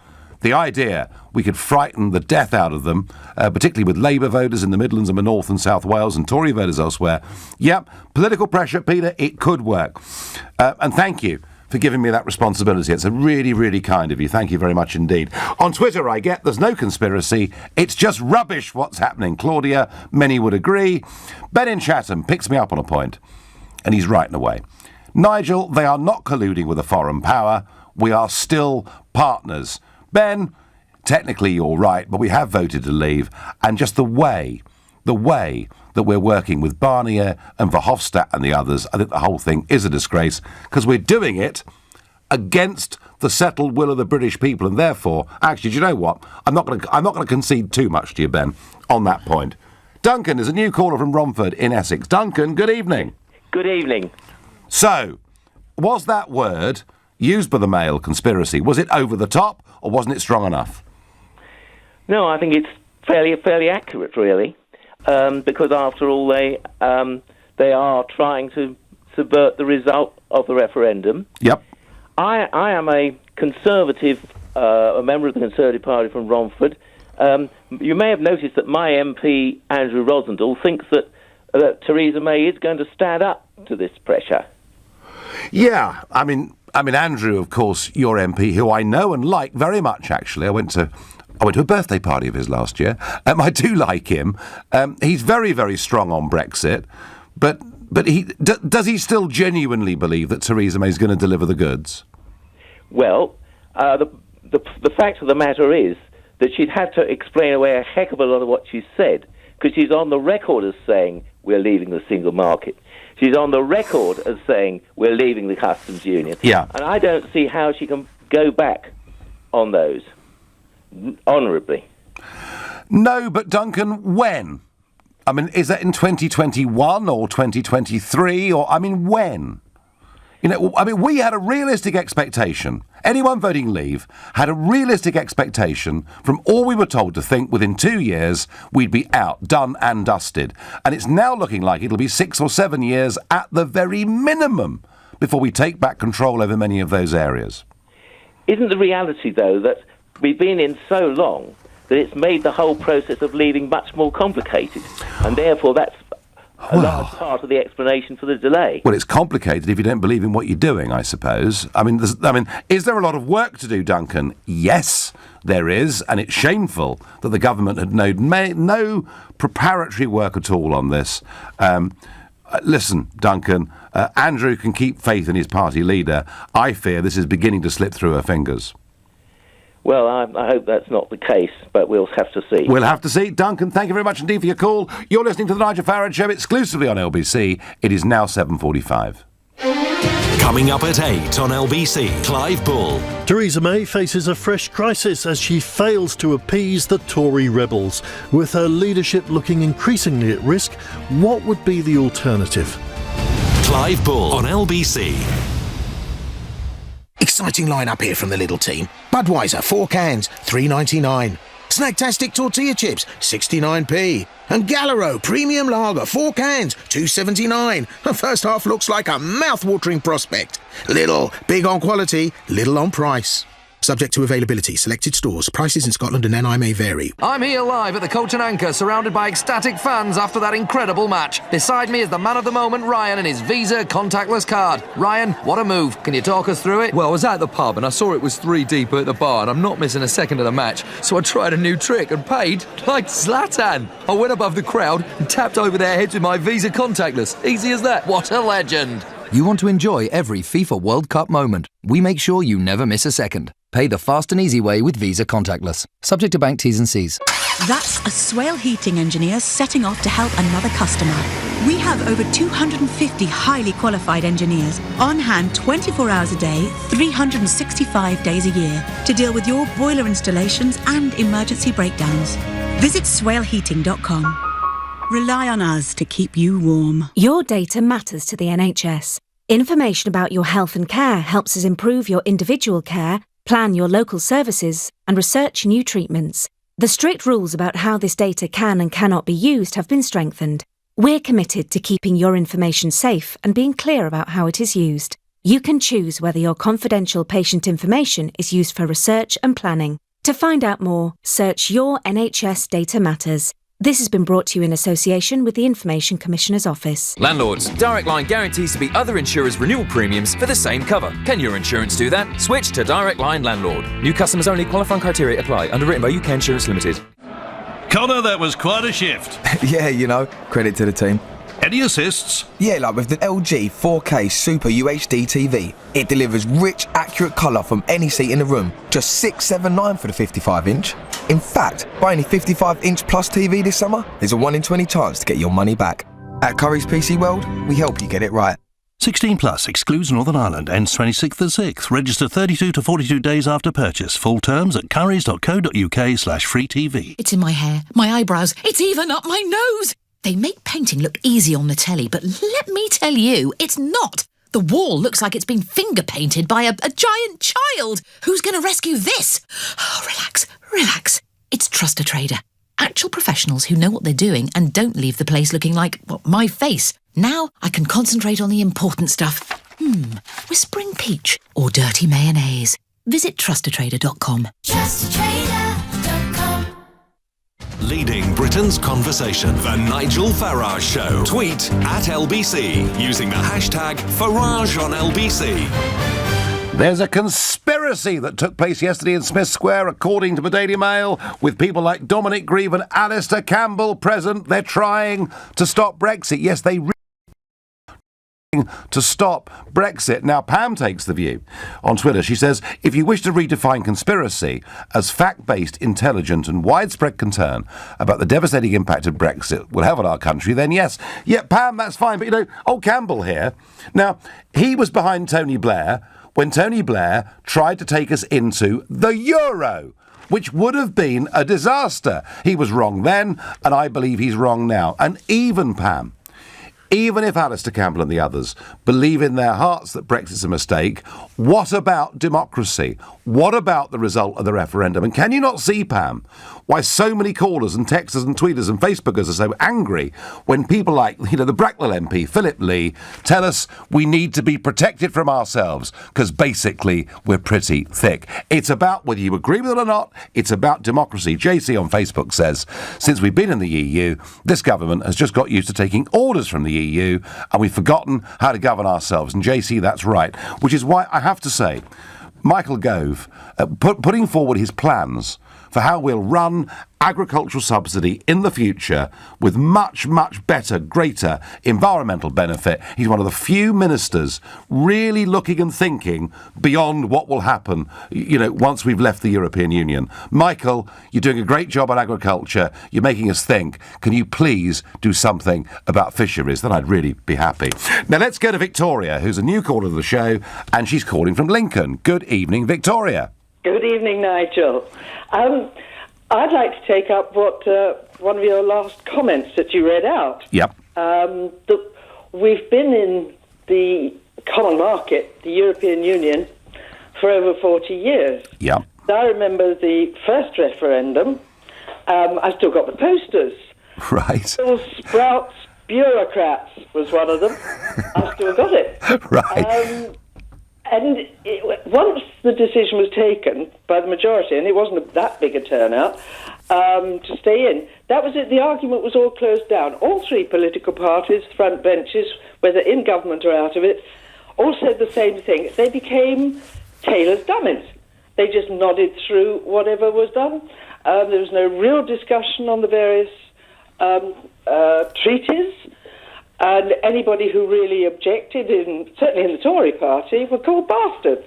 [SPEAKER 3] the idea we could frighten the death out of them, particularly with Labour voters in the Midlands and the North and South Wales and Tory voters elsewhere, political pressure, Peter, it could work. And thank you for giving me that responsibility. It's a really, really kind of you. Thank you very much indeed. On Twitter, I get there's no conspiracy. It's just rubbish what's happening. Claudia, many would agree. Ben in Chatham picks me up on a point, and he's right in a way. Nigel, they are not colluding with a foreign power. We are still partners. Ben, technically you're right, but we have voted to leave, and just the way the way that we're working with Barnier and Verhofstadt and the others, I think the whole thing is a disgrace, because we're doing it against the settled will of the British people, and therefore, actually, do you know what? I'm not going to concede too much to you, Ben, on that point. Duncan is a new caller from Romford in Essex. Duncan, good evening.
[SPEAKER 9] Good evening.
[SPEAKER 3] So, was that word used by the Mail, conspiracy, was it over the top, or wasn't it strong enough?
[SPEAKER 9] No, I think it's fairly accurate, really, because after all, they are trying to subvert the result of the referendum.
[SPEAKER 3] Yep.
[SPEAKER 9] I am a Conservative, a member of the Conservative Party from Romford. You may have noticed that my MP, Andrew Rosendale, thinks that Theresa May is going to stand up to this pressure.
[SPEAKER 3] Yeah, I mean, Andrew, of course, your MP, who I know and like very much, actually. I went to a birthday party of his last year. I do like him. He's very, very strong on Brexit, but does he still genuinely believe that Theresa May is going to deliver the goods?
[SPEAKER 9] Well, the fact of the matter is that she'd had to explain away a heck of a lot of what she said, because she's on the record as saying we're leaving the single market. She's on the record as saying we're leaving the customs union.
[SPEAKER 3] Yeah.
[SPEAKER 9] And I don't see how she can go back on those honourably.
[SPEAKER 3] No, but Duncan, when? I mean, is that in 2021 or 2023? Or, I mean, when? You know, I mean, we had a realistic expectation. Anyone voting Leave had a realistic expectation from all we were told to think within 2 years we'd be out, done and dusted. And it's now looking like it'll be 6 or 7 years at the very minimum before we take back control over many of those areas.
[SPEAKER 9] Isn't the reality, though, that we've been in so long that it's made the whole process of leaving much more complicated? And therefore that's a large part of the explanation for the delay.
[SPEAKER 3] Well, it's complicated if you don't believe in what you're doing, I suppose. I mean, is there a lot of work to do, Duncan? Yes, there is, and it's shameful that the government had made no preparatory work at all on this. Listen, Duncan, Andrew can keep faith in his party leader. I fear this is beginning to slip through her fingers.
[SPEAKER 9] Well, I hope that's not the case, but we'll have to see.
[SPEAKER 3] We'll have to see. Duncan, thank you very much indeed for your call. You're listening to the Nigel Farage Show exclusively on LBC. It is now 7:45.
[SPEAKER 1] Coming up at 8 on LBC, Clive Bull.
[SPEAKER 24] Theresa May faces a fresh crisis as she fails to appease the Tory rebels. With her leadership looking increasingly at risk, what would be the alternative?
[SPEAKER 1] Clive Bull on LBC.
[SPEAKER 10] Exciting line-up here from the little team. Budweiser, 4 cans, $3.99. Snacktastic tortilla chips, 69p. And Gallero Premium Lager, 4 cans, $2.79. The first half looks like a mouth-watering prospect. Little, big on quality, little on price. Subject to availability. Selected stores. Prices in Scotland and NI may vary.
[SPEAKER 11] I'm here live at the Coach and Anchor, surrounded by ecstatic fans after that incredible match. Beside me is the man of the moment, Ryan, and his Visa contactless card. Ryan, what a move. Can you talk us through it?
[SPEAKER 12] Well, I was at the pub and I saw it was 3 deep at the bar and I'm not missing a second of the match. So I tried a new trick and paid like Zlatan. I went above the crowd and tapped over their heads with my Visa contactless. Easy as that.
[SPEAKER 11] What a legend.
[SPEAKER 14] You want to enjoy every FIFA World Cup moment. We make sure you never miss a second. Pay the fast and easy way with Visa contactless. Subject to bank T's and C's.
[SPEAKER 16] That's a Swale heating engineer setting off to help another customer. We have over 250 highly qualified engineers on hand 24 hours a day, 365 days a year to deal with your boiler installations and emergency breakdowns. Visit swaleheating.com. Rely on us to keep you warm.
[SPEAKER 17] Your data matters to the NHS. Information about your health and care helps us improve your individual care, plan your local services, and research new treatments. The strict rules about how this data can and cannot be used have been strengthened. We're committed to keeping your information safe and being clear about how it is used. You can choose whether your confidential patient information is used for research and planning. To find out more, search Your NHS Data Matters. This has been brought to you in association with the Information Commissioner's Office.
[SPEAKER 13] Landlords, Direct Line guarantees to beat other insurers' renewal premiums for the same cover. Can your insurance do that? Switch to Direct Line Landlord. New customers only. Qualifying criteria apply. Underwritten by UK Insurance Limited.
[SPEAKER 24] Connor, that was quite a shift.
[SPEAKER 25] Yeah, you know, credit to the team.
[SPEAKER 1] Any assists?
[SPEAKER 25] Yeah, like with the LG 4K Super UHD TV. It delivers rich, accurate colour from any seat in the room. Just $679 for the 55-inch. In fact, buy any 55-inch plus TV this summer, there's a 1 in 20 chance to get your money back. At Curry's PC World, we help you get it right.
[SPEAKER 2] 16 plus excludes Northern Ireland, ends 26th of 6th. Register 32 to 42 days after purchase. Full terms at currys.co.uk/free TV.
[SPEAKER 4] It's in my hair, my eyebrows, it's even up my nose. They make painting look easy on the telly, but let me tell you, it's not. The wall looks like it's been finger painted by a giant child. Who's going to rescue this? Oh, relax. It's Trust a Trader. Actual professionals who know what they're doing and don't leave the place looking like, well, my face. Now I can concentrate on the important stuff. Whispering peach or dirty mayonnaise. Visit trustatrader.com.
[SPEAKER 1] Trustatrader.com. Leading Britain's conversation. The Nigel Farage Show. Tweet at LBC using the hashtag #FarageOnLBC.
[SPEAKER 3] There's a conspiracy that took place yesterday in Smith Square, according to the Daily Mail, with people like Dominic Grieve and Alistair Campbell present. They're trying to stop Brexit. Yes, they to stop Brexit. Now, Pam takes the view on Twitter. She says, if you wish to redefine conspiracy as fact-based, intelligent and widespread concern about the devastating impact of Brexit will have on our country, then yes. Yeah, Pam, that's fine. But, old Campbell here, now, he was behind Tony Blair when Tony Blair tried to take us into the euro, which would have been a disaster. He was wrong then, and I believe he's wrong now. And even, Pam, even if Alistair Campbell and the others believe in their hearts that Brexit's a mistake, what about democracy? What about the result of the referendum? And can you not see, Pam, why so many callers and texters and tweeters and Facebookers are so angry when people like, the Bracknell MP, Philip Lee, tell us we need to be protected from ourselves because basically we're pretty thick. It's about whether you agree with it or not. It's about democracy. JC on Facebook says, since we've been in the EU, this government has just got used to taking orders from the EU and we've forgotten how to govern ourselves. And JC, that's right. Which is why I have to say, Michael Gove, putting forward his plans for how we'll run agricultural subsidy in the future with much, much better, greater environmental benefit. He's one of the few ministers really looking and thinking beyond what will happen, once we've left the European Union. Michael, you're doing a great job on agriculture. You're making us think. Can you please do something about fisheries? Then I'd really be happy. Now let's go to Victoria, who's a new caller to the show, and she's calling from Lincoln. Good evening, Victoria.
[SPEAKER 5] Good evening, Nigel. I'd like to take up what one of your last comments that you read out.
[SPEAKER 3] Yep.
[SPEAKER 5] That we've been in the common market, the European Union, for over 40 years.
[SPEAKER 3] Yep.
[SPEAKER 5] I remember the first referendum. I still got the posters.
[SPEAKER 3] Right.
[SPEAKER 5] Bill Sprouts Bureaucrats was one of them. I still got it.
[SPEAKER 3] Right.
[SPEAKER 5] Once the decision was taken by the majority, and it wasn't that big a turnout, to stay in, that was it. The argument was all closed down. All three political parties, front benches, whether in government or out of it, all said the same thing. They became tailor's dummies. They just nodded through whatever was done. There was no real discussion on the various treaties. And anybody who really objected, certainly in the Tory party, were called bastards.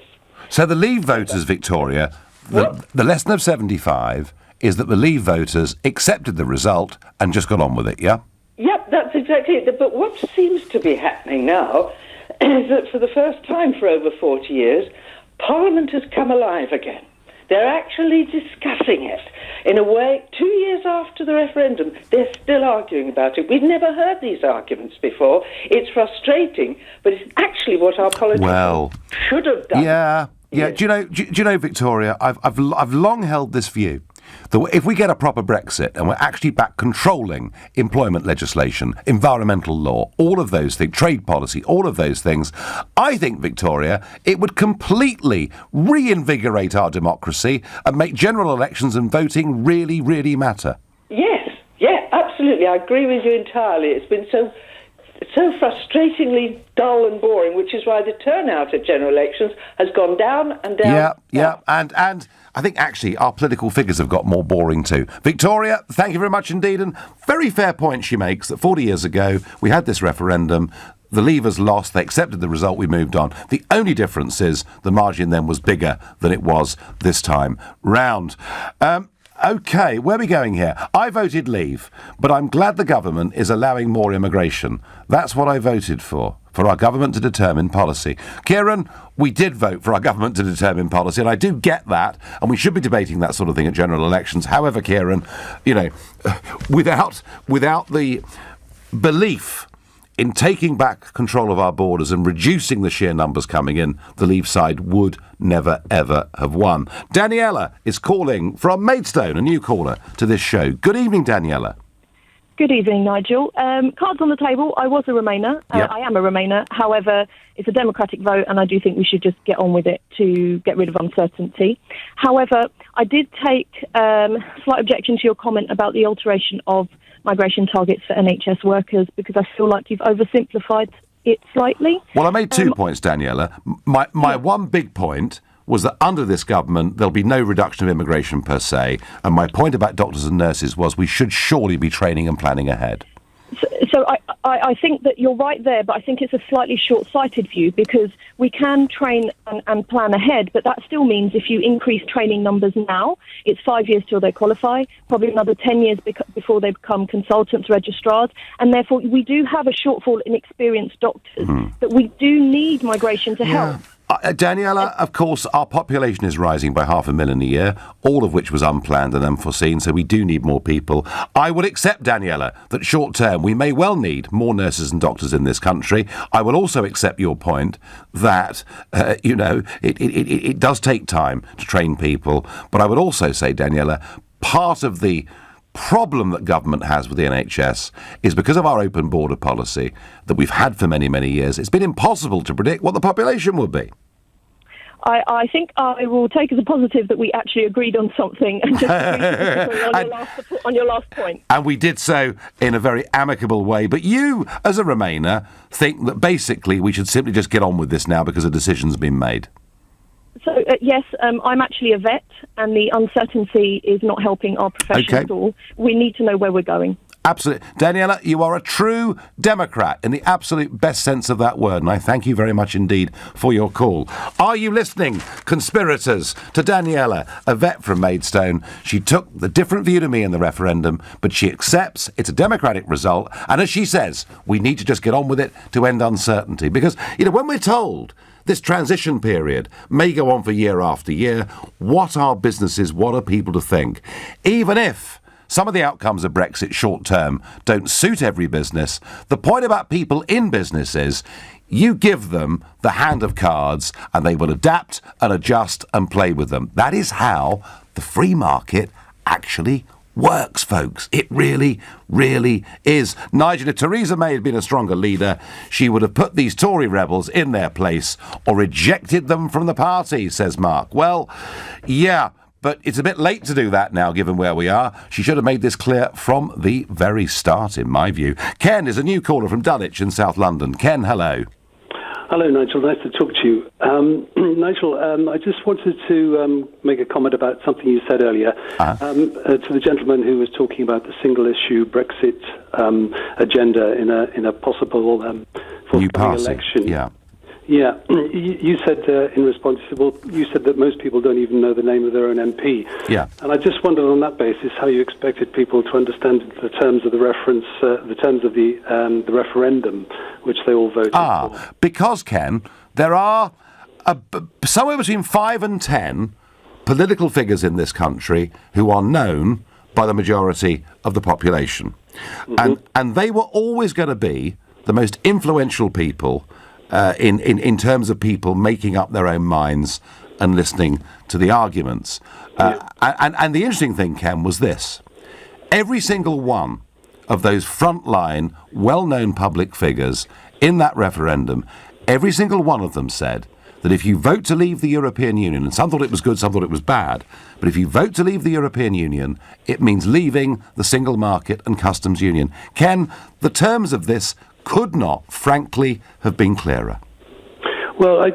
[SPEAKER 3] So the Leave voters, Victoria, the lesson of 75 is that the Leave voters accepted the result and just got on with it, yeah?
[SPEAKER 5] Yep, that's exactly it. But what seems to be happening now is that for the first time for over 40 years, Parliament has come alive again. They're actually discussing it. In a way, 2 years after the referendum, they're still arguing about it. We've never heard these arguments before. It's frustrating, but it's actually what our politicians should have done.
[SPEAKER 3] Yeah. Do you know, Victoria, I've long held this view that if we get a proper Brexit and we're actually back controlling employment legislation, environmental law, all of those things, trade policy, all of those things, I think, Victoria, it would completely reinvigorate our democracy and make general elections and voting really, really matter.
[SPEAKER 5] Yes, yeah, absolutely. I agree with you entirely. It's been so so frustratingly dull and boring, which is why the turnout at general elections has gone down and down.
[SPEAKER 3] Yeah, and I think actually our political figures have got more boring too. Victoria, thank you very much indeed, and very fair point she makes that 40 years ago we had this referendum. The Leavers lost, they accepted the result, we moved on. The only difference is the margin then was bigger than it was this time round. OK, where are we going here? I voted Leave, but I'm glad the government is allowing more immigration. That's what I voted for our government to determine policy. Kieran, we did vote for our government to determine policy, and I do get that, and we should be debating that sort of thing at general elections. However, Kieran, you know, without the belief in taking back control of our borders and reducing the sheer numbers coming in, the Leave side would never, ever have won. Daniela is calling from Maidstone, a new caller to this show. Good evening, Daniela.
[SPEAKER 6] Good evening, Nigel. Cards on the table. I was a Remainer.
[SPEAKER 3] Yep.
[SPEAKER 6] I am a Remainer. However, it's a democratic vote, and I do think we should just get on with it to get rid of uncertainty. However, I did take slight objection to your comment about the alteration of migration targets for NHS workers, because I feel like you've oversimplified it slightly.
[SPEAKER 3] Well, I made 2 points, Daniela. My one big point was that under this government there'll be no reduction of immigration per se, and my point about doctors and nurses was we should surely be training and planning ahead.
[SPEAKER 6] So I think that you're right there, but I think it's a slightly short-sighted view, because we can train and plan ahead, but that still means if you increase training numbers now, it's 5 years till they qualify, probably another 10 years before they become consultants, registrars, and therefore we do have a shortfall in experienced doctors, but we do need migration to help.
[SPEAKER 3] Daniela, of course, our population is rising by 500,000 a year, all of which was unplanned and unforeseen, so we do need more people. I will accept, Daniela, that short term we may well need more nurses and doctors in this country. I will also accept your point that, it does take time to train people. But I would also say, Daniela, part of the problem that government has with the NHS is because of our open border policy that we've had for many, many years. It's been impossible to predict what the population will be.
[SPEAKER 6] I think I will take as a positive that we actually agreed on something and just on your last point.
[SPEAKER 3] And we did so in a very amicable way. But you, as a Remainer, think that basically we should simply just get on with this now because a decision's been made.
[SPEAKER 6] So, yes, I'm actually a vet, and the uncertainty is not helping our profession at all. We need to know where we're going.
[SPEAKER 3] Absolutely. Daniela, you are a true Democrat in the absolute best sense of that word, and I thank you very much indeed for your call. Are you listening, conspirators, to Daniela, a vet from Maidstone? She took the different view to me in the referendum, but she accepts it's a democratic result, and as she says, we need to just get on with it to end uncertainty. Because, when we're told this transition period may go on for year after year, what are businesses, what are people to think? Even if some of the outcomes of Brexit short term don't suit every business, the point about people in business is you give them the hand of cards and they will adapt and adjust and play with them. That is how the free market actually works, folks. It really, really is. Nigel, if Theresa May had been a stronger leader, she would have put these Tory rebels in their place or rejected them from the party, says Mark. Well, yeah, but it's a bit late to do that now, given where we are. She should have made this clear from the very start, in my view. Ken is a new caller from Dulwich in South London. Ken, hello.
[SPEAKER 7] Hello, Nigel. Nice to talk to you. Nigel, I just wanted to make a comment about something you said earlier to the gentleman who was talking about the single-issue Brexit agenda in a possible forthcoming election. Yeah, you said in response, you said that most people don't even know the name of their own MP.
[SPEAKER 3] Yeah.
[SPEAKER 7] And I just wondered on that basis how you expected people to understand the terms of the reference, the terms of the referendum, which they all voted for.
[SPEAKER 3] Because, Ken, there are somewhere between 5 and 10 political figures in this country who are known by the majority of the population. Mm-hmm. And they were always going to be the most influential people in terms of people making up their own minds and listening to the arguments. And the interesting thing, Ken, was this. Every single one of those frontline, well-known public figures in that referendum, every single one of them said that if you vote to leave the European Union, and some thought it was good, some thought it was bad, but if you vote to leave the European Union, it means leaving the single market and customs union. Ken, the terms of this could not, frankly, have been clearer.
[SPEAKER 7] Well, I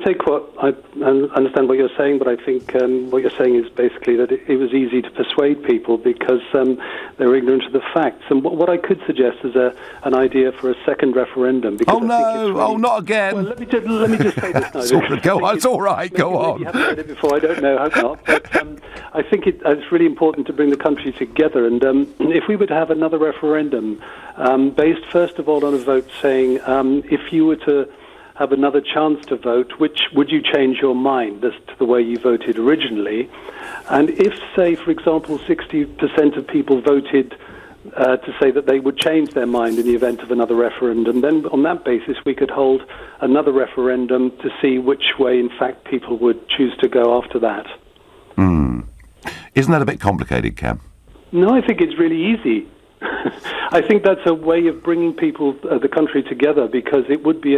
[SPEAKER 7] take what I understand what you're saying, but I think what you're saying is basically that it was easy to persuade people because they were ignorant of the facts. And what I could suggest is an idea for a second referendum. Because
[SPEAKER 3] not again.
[SPEAKER 7] Well, let me just say this now.
[SPEAKER 3] Go on, it's all right. Go on.
[SPEAKER 7] You haven't heard it before. I don't know. Hope not. But I think it's really important to bring the country together. And if we were to have another referendum, based first of all on a vote saying if you were to have another chance to vote, which would you change your mind as to the way you voted originally? And if, say, for example, 60% of people voted to say that they would change their mind in the event of another referendum, then on that basis we could hold another referendum to see which way, in fact, people would choose to go after that.
[SPEAKER 3] Isn't that a bit complicated, Cam?
[SPEAKER 7] No, I think it's really easy. I think that's a way of bringing people, the country together, because it wouldn't be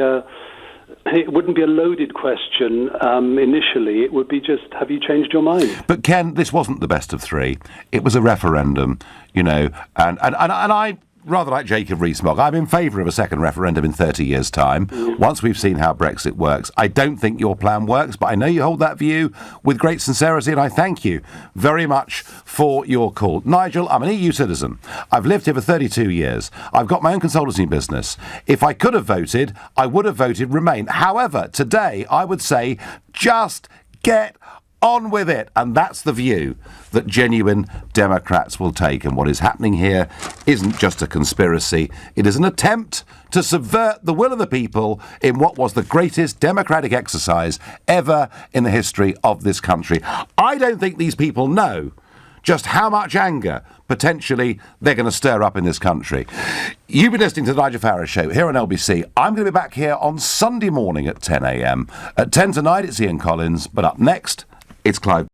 [SPEAKER 7] a loaded question initially. It would be just, have you changed your mind?
[SPEAKER 3] But Ken, this wasn't the best of three. It was a referendum, and I, rather like Jacob Rees-Mogg, I'm in favour of a second referendum in 30 years' time, once we've seen how Brexit works. I don't think your plan works, but I know you hold that view with great sincerity, and I thank you very much for your call. Nigel, I'm an EU citizen. I've lived here for 32 years. I've got my own consultancy business. If I could have voted, I would have voted Remain. However, today, I would say, just get on with it. And that's the view that genuine Democrats will take. And what is happening here isn't just a conspiracy. It is an attempt to subvert the will of the people in what was the greatest democratic exercise ever in the history of this country. I don't think these people know just how much anger potentially they're going to stir up in this country. You've been listening to the Nigel Farage Show here on LBC. I'm going to be back here on Sunday morning at 10 a.m. At 10 tonight, it's Ian Collins. But up next, it's Clive.